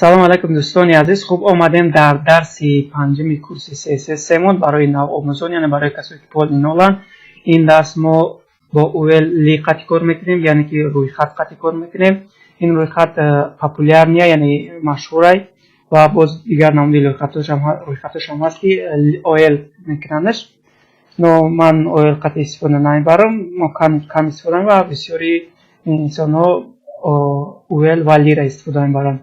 салом алайкум дӯстони азиз, хуб омадем дар дарси панҷами курси CSS-мон барои навомӯзон, яъне барои касое ки полни ноланд. Ин дарс мо бо UL-ли қати кор мекунем, яъне ки рӯйхат қати кор мекунем. Ин рӯйхат популярния, яъне машҳурай ва боз дигар намуди рӯйхатошам ҳаст ки OL мекунандаш. Но ман OL қати истифода намебарам, мо кам истифода мебарам ва бисёри инсонҳо UL ва Li-ра истифода мебаранд.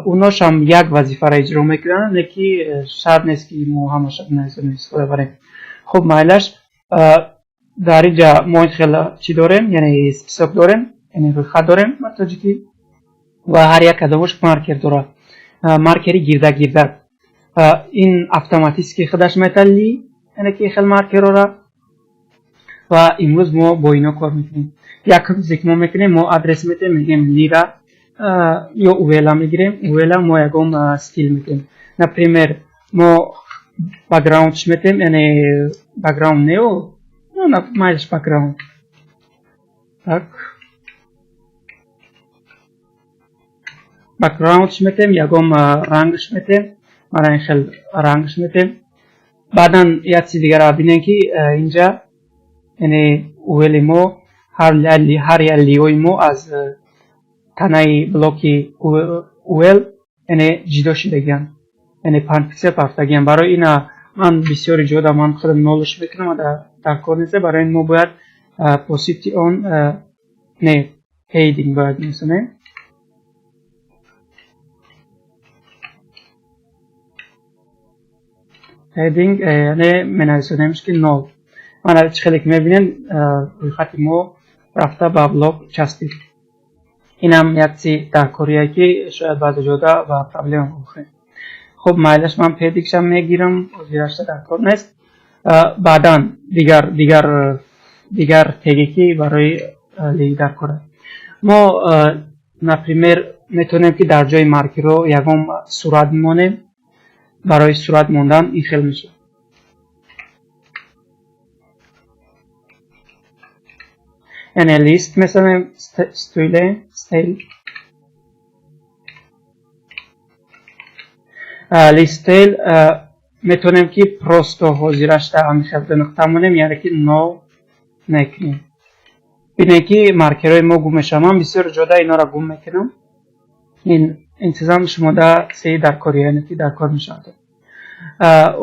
Уношам як вазифаро иҷро мекунанд, леки шарт нест ки мо ҳамаша истифода барем. Хуб майлаш, дар инҷа мо хела чӣ дорем, яъне список дорем, яъне рӯйхат дорем ба тоҷикӣ ва ҳар як кадомаш маркер дорад. Маркери гирдак. Ин автоматически худаш металли, яъне ки хел маркерора ва имрӯз мо бо ино кор мекунем. Як чизе ки мо мекунем, мо адрес метем, мегем Li-ра ё UL-а мегирем. UL-а мо ягон стил мекунем. Например, мо бакграундш метем, яъне бакграунд нео, майлаш бакграунд. Так. Бакграундш метем, ягон рангш метем. Мана ин хел рангш метем. Баъдан як чизи дигара бинем ки инҷа яъне UL-и мо ҳар як лиёи мо аз танаи блоки UL яъне ҷудо шудагианд, яъне 5 пиксел пафтагианд. Барои ина ман бисёри ҷода ман худам нолш мекунам ва дар кор нест. Барои ин мо бояд positive on не heading бояд месонем. Heading яъне менависонемш ки 0. мана чӣ хеле ки мебинем рӯйхати мо рафта ба блок часпид. инам як чи даркорие ки шояд баъзе ҷода ба проблема мехӯрем. Хуб майлаш, ман предикшам мегирам, озирашта дар кор нест. Баъдан дигар теге ки барои Li дар кор аст. Мо например метавонем ки дар ҷои маркерҳо ягон сурат бимонем. барои сурат мондан ин хел мешавад. яъне лист месонем, style листел метавонем ки просто ҳозирашта ҳамин хел нуқта монем, яъне ки no мекунем. бинем ки маркерҳои мо гум мешаванд. ман бисёри ҷода инора гум мекунам. ин интизом шумода сеи даркори, яъне ки дар кор мешавад.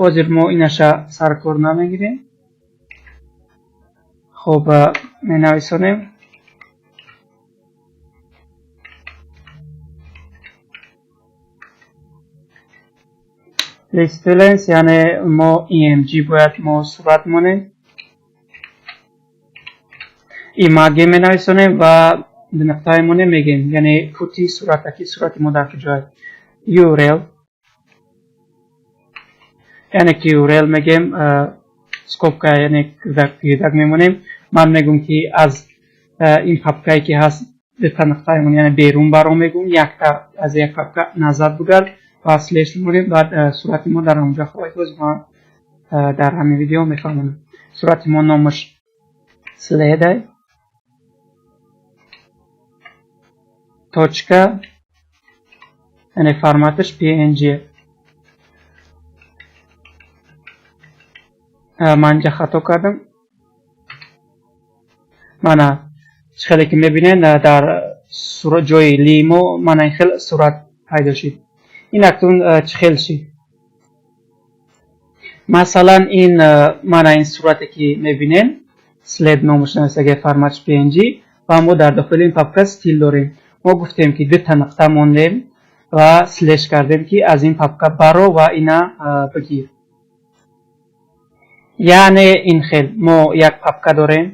ҳозир мо инаша сар кор намегирем. хуб менависонем. Listens яъне мо img бояд мо сурат монем. image менависонем ва нуқтаи мегем, яъне пути сурата ки сурати мо дар куҷо аст. url яъне ки url мегем скобка, яъне гирдак мемонем. ман мегум ки аз ин папкае ки ҳаст дута нуқтаи яъне берун баромегум, якта аз як папка назад бугард ва слеш мемонем. баъд сурати мо дар онҷо хоҳад буд. ман дар ҳамин видео мефаҳмонам. сурати мо номаш slide точка, яъне форматаш png. ман инҷа хато кардам. мана чӣ хеле ки мебинед дар ҷои Li мо мана ин хел сурат пайдо шуд. ин акнун чӣ хел шуд? масалан ин мана ин сурате ки мебинем slide номаш нависаги форматш png ва мо дар дохили ин папка стил дорем. мо гуфтем ки дута нуқта мондем ва слеш кардем ки аз ин папка баро ва ина бигир. яъне ин хел мо як папка дорем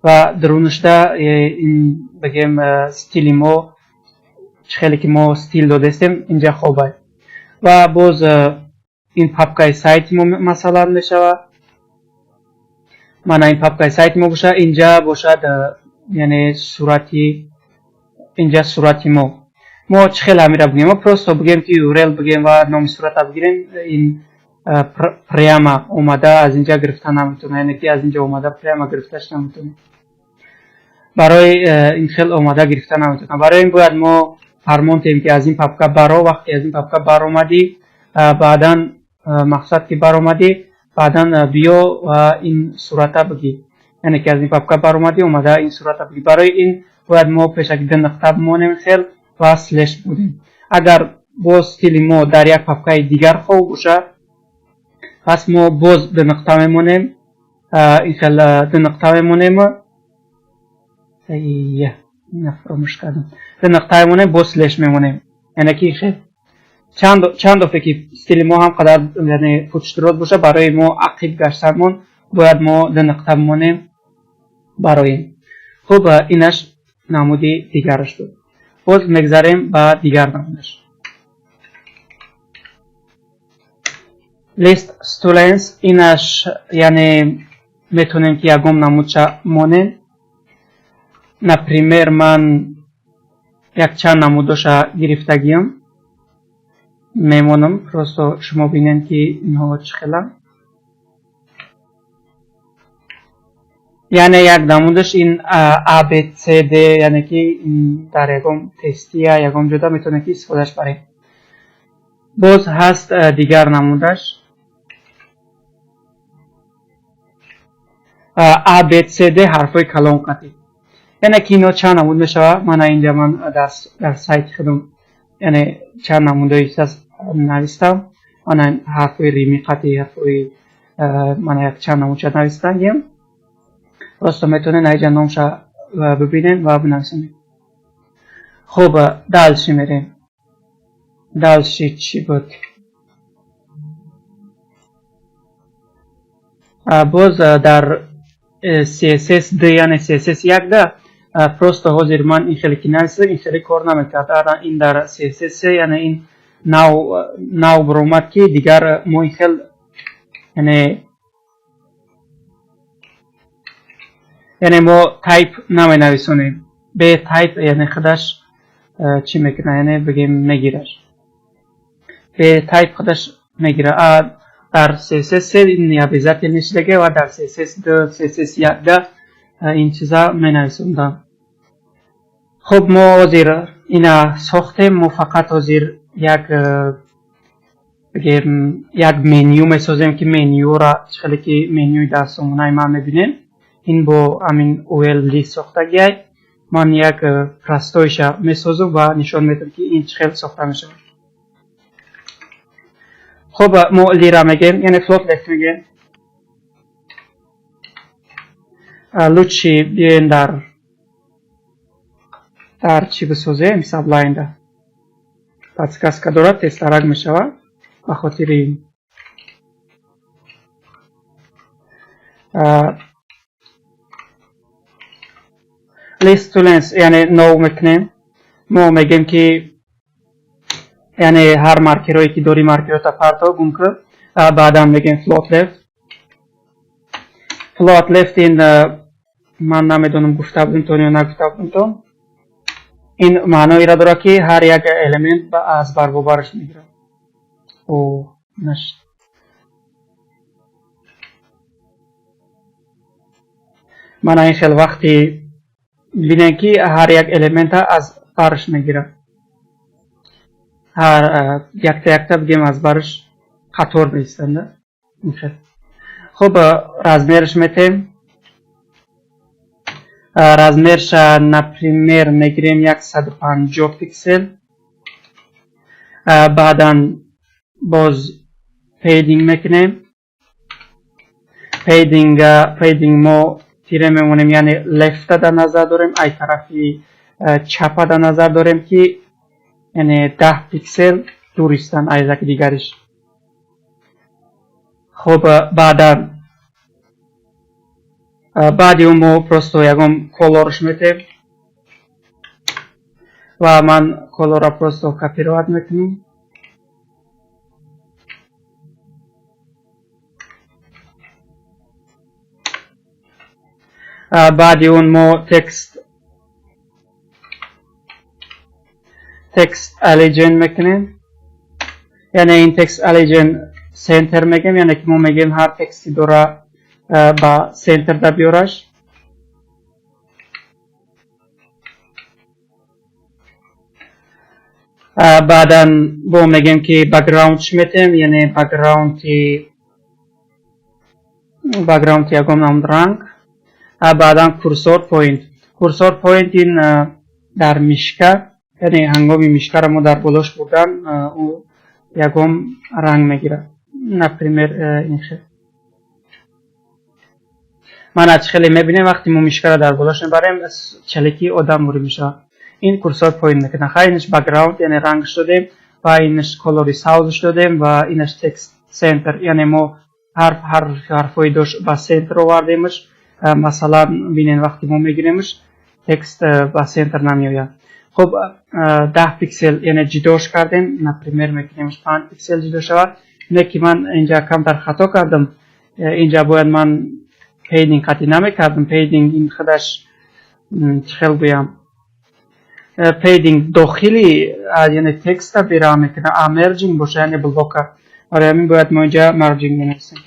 ва дарунашда ин бигем стили мо чӣ хеле ки мо стил додастем инҷа хоб аст. ва боз ин папкаи сайти мо масалан мешавад. мана ин папкаи сайти мо бошад. инҷа бошад яъне инҷа сурати мо чӣ хел амира бигем? мо просто бигем ки url бигем ва номи сурата бигирем. ин прямо омада аз инҷа гирифта наметавонад, яъне ки аз инҷа омада прямо гирифташ наметавонад. барои ин хел омада гирифта наметавонад. барои ин бояд мо فرمون تیم که از این پاپکا برا وقتی از این پاپکا بر اومدی بعدا مقصد که بر اومدی بعدا بیا و این صورت بگی، یعنی که از این پاپکا بر اومده این صورت بگی. برای این باید ما پیشکی نقطه بمونیم خیل و سلش بودیم. اگر باز استیل ما در یک پاپکای دیگر خوب باشه پس ما باز به نقطه میمونیم، این خیل به نقطه میمونیم فراموش کردم، به نقطه میمونیم باز سلش میمونیم. یعنی که خیل چند دفعه که استیل ما هم قدر یعنی فوتشترات باشه برای ما عقیب گشتمون باید ما به نقطه بمونیم برای. خب اینش نمودی دیگرش بود. باز میگذاریم به دیگر نمودش. لیست استولنس اینش یعنی میتونیم که یکم نمودش مونه. نپریمیر من یک چند نمودش گرفتگیم میمونم، پروستو شما بینین که اینها چخیلن. یعنی یک نمودش این ABCD یعنی که در یکم تستیه یکم جدا میتونه که استفادهش بریم. باز هست دیگر نمودش ABCD حرفای کلام قطعی، یعنی که اینا چند نمود میشه. من اینجا در سایت خودم یعنی چند نموده ایست نویستم. من حرفای ریمی قطعی حرفای من یک چند نمود شد نویستم. راست میتونه اینجا نامش ببینین و بنویسین. خب دالشی میریم. دالشی چی بود؟ باز در CSS ده یعنی CSS یک ده پروست حاضر من این خیلی که نویسه این خیلی کار نمیکرد. این در CSS یعنی این نو برومد که دیگر ما این خیلی یعنی ما تایپ نمی نویسونیم. به تایپ یعنی خودش چی میکنه یعنی بگیم میگیرش. به تایپ خودش میگیره. در CSS این نیابیزت نشدگه و در CSS دو CSS یک ده این چیزا می نویسوندم. خب ما حاضر اینا ساختیم. ما فقط حاضر یک منیو می سازیم که منیو را چخلی که منیوی در سامونه ما میبینیم. این با همین OL لیست ساختگی من یک پرستویش می سازم و نشان میدم که این چخلی ساخته میشه. خب ما لی را میگیم یعنی فلوت لفت میگیم. لوچی بیاین در چی بسازیم سابلاین ده پس که دارد تسترک میشوه به خاطر این لیست تو لنس یعنی نو میکنیم. ما میگیم که یعنی هر مارکرهایی که داری مارکر تا پرتو گم کرد. بعدا میگیم فلوت لفت. فلوت لفت این من نمیدونم گفته بودم تو یا نگفته بودم تو. این معنی را داره که هر یک الیمنت از بر برش میگیره. او نشد. من این خیلی وقتی بینم که هر یک الیمنت از برش میگیره. هر یک تا بگیم از برش قطور نیستند. خب رزمیرش میتیم. رزمیرش نپریمیر میگیریم 150 پیکسل. بعدا باز پیدینگ میکنیم. پیدینگ ما تیره میمونیم یعنی لفت در نظر داریم. ای طرفی چپ در نظر داریم که یعنی 10 پیکسل دورستن ایزک دیگرش. خب بعدی اون ما پروستو یکم کلورش میتیم و من کلور پروستو کپی رو اد میکنم. بعدی اون ما تکست الیجن میکنیم. یعنی این تکست الیجن سنتر میگیم یعنی که ما میگیم هر تکستی داره با سنتر دا بیارش. بعدا با میگیم که بک‌گراوندش میتیم، یعنی بک‌گراوند یکم نام رنگ. بعدا کورسور پوینت این در میشکه، یعنی هنگامی میشکه را ما در بالاش بردن او یکم رنگ میگیره. نپریمیر این خیلی من از خیلی میبینیم وقتی ما میشکه را در بالاش میبریم چلکی آدم موری میشه. این کورسور پوینت میکنه. خیلی اینش بک‌گراوند یعنی رنگش دادیم و اینش کلوری ساوزش دادیم و اینش تکست سنتر، یعنی ما هر حرفای داشت با سنتر آوردیمش. مثلا ببینین وقتی ما میگیریمش تکست با سنتر نمیآید. خب 10 پیکسل یعنی جداش کردیم، نپریمیر میکنیمش 5 پیکسل جدا شود. اینه که من اینجا کمتر خطا کردم، اینجا باید من پیدینگ خطی نمیکردم. پیدینگ این خودش خیلی بگم پیدینگ داخلی یعنی تکست را بیراه میکنه، مرجینگ باشه یعنی بلوکر. برای همین باید ما اینجا مرجینگ بنویسیم.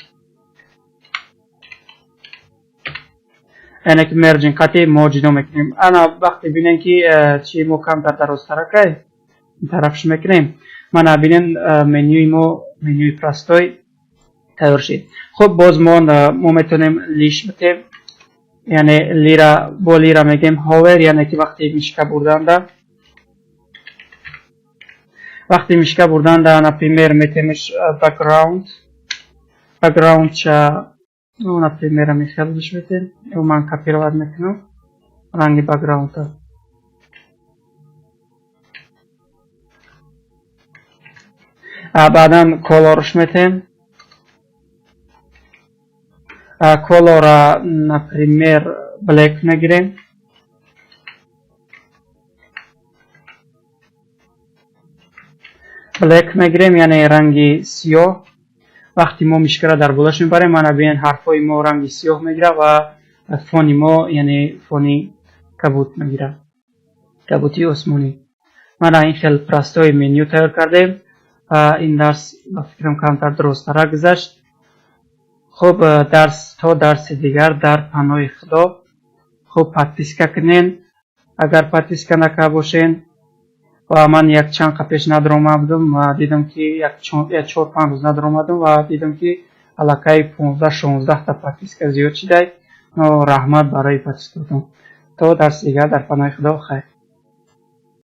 یعنی که مرجینگ خطی ما جدا میکنیم. انا وقتی بینیم که چی ما کمتر درست ترکه طرفش میکنیم، من بینیم منوی پرستوی تیار شد. خب باز ما میتونیم لیش بتیم، یعنی با لیرا میگیم هاور، یعنی که وقتی میشکه بردن ده نپریمیر میتیمش بک‌گراوند چه نپریمیر میخیل بش میتیم. او من کپی رو میکنم رنگ بک‌گراوند تا بعدا کلورش میتیم. کلور نپریمیر بلک میگیریم. یعنی رنگی سیاه. وقتی ما میشکه را در بالاش میبریم من ببین حرفای ما رنگی سیاه میگیره و فونی ما یعنی فونی کبوت میگیره، کبوتی عثمانی. من این خیلی پرستوی منیو تیار کردیم. این درس با فکرم کمتر درست تر گذشت. خب تا درس دیگر در پناه خدا. خب پادپیسکا کنین اگر پادپیسکا نکرده باشین. و من یک چند پیش ندر آمدم و دیدم که یک 4-5 روز ندر آمدم و دیدم که علاقه 15-16 تا پادپیسکا زیاد شده. رحمت برای پادپیسکا. تا درس دیگر در پناه خدا. خیر.